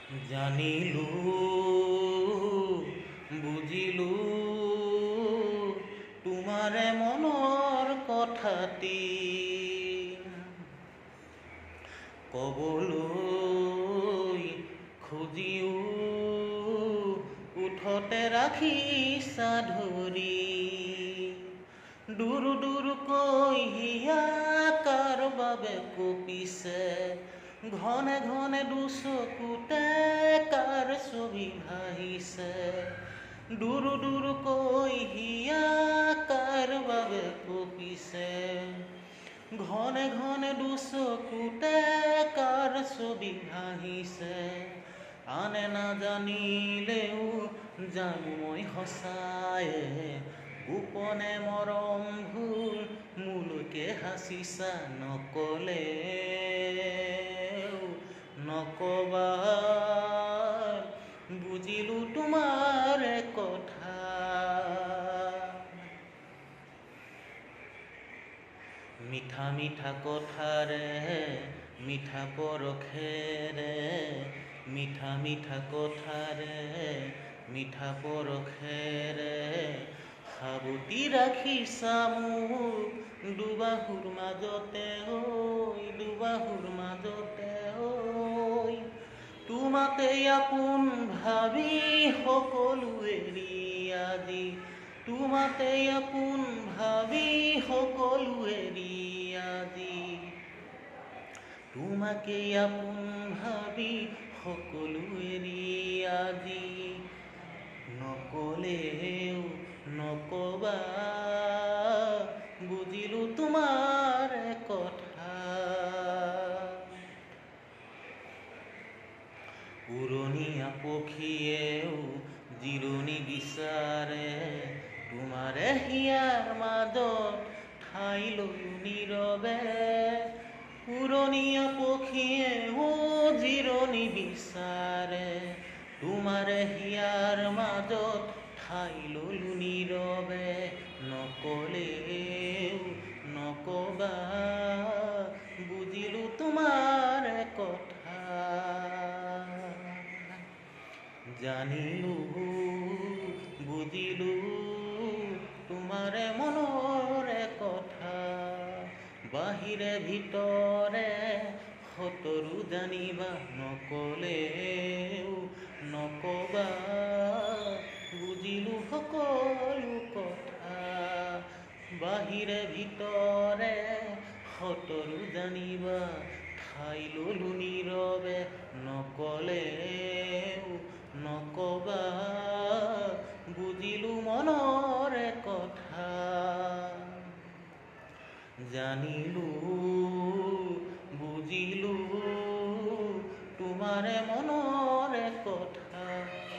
জানিলো বুজিলো তোমাৰে মনৰ কথাটি কবলৈ খুজিও উঠতে ৰাখিছা ধৰি দূৰ দূৰকৈ হিয়া কাৰ বাবে কঁপিছে ঘনে ঘনে দুচকুতে কাৰ ছবি ভাহিছে দূৰ দূৰকৈ হিয়া কাৰ বাবে কঁপিছে ঘনে ঘনে দুচকুতে কাৰ ছবি ভাহিছে আনে নাজানিলেও জানো মই সঁচায়ে গোপনে মৰম ভুল মোলৈকে হাঁচিছা নকবা বুজিলো তোমাৰ কথা মিঠা মিঠা কথাৰে মিঠা পৰশেৰে মিঠা মিঠা কথাৰে মিঠা পৰশেৰে সাবতি ৰাখিছা মোক দুবাহুৰ মাজতে দুবাহুৰ মাজতে তোমাতেই আপোন ভাবি সকলো এৰি আজি তোমাতেই আপোন ভাবি সকলো এৰি আজি তোমাকেই আপোন ভাবি সকলো এৰি আজি নকলেও নকবা বুজিলো তোমাৰ কথা উৰণীয়া পক্ষীয়েও জিৰণি বিচাৰে তোমাৰে হিয়াৰ মাজত ঠাই লৈ নীৰৱে উৰণীয়া পক্ষীয়েও জিৰণি বিচাৰে তোমাৰে হিয়াৰ মাজত ঠাই ললো নীৰৱে নকলেও নকবা বুজিলো তোমাৰ কথা জানিলো বুজিলো তোমাৰে মনৰে কথা বাহিৰে ভিতৰে সতৰো জানিবা নকলেও নকবা বুজিলো সকলো কথা বাহিৰে ভিতৰে সতৰো জানিবা ঠাই ললো নীৰৱে নকলেও নকবা বুজিলো মনৰে কথা জানিলো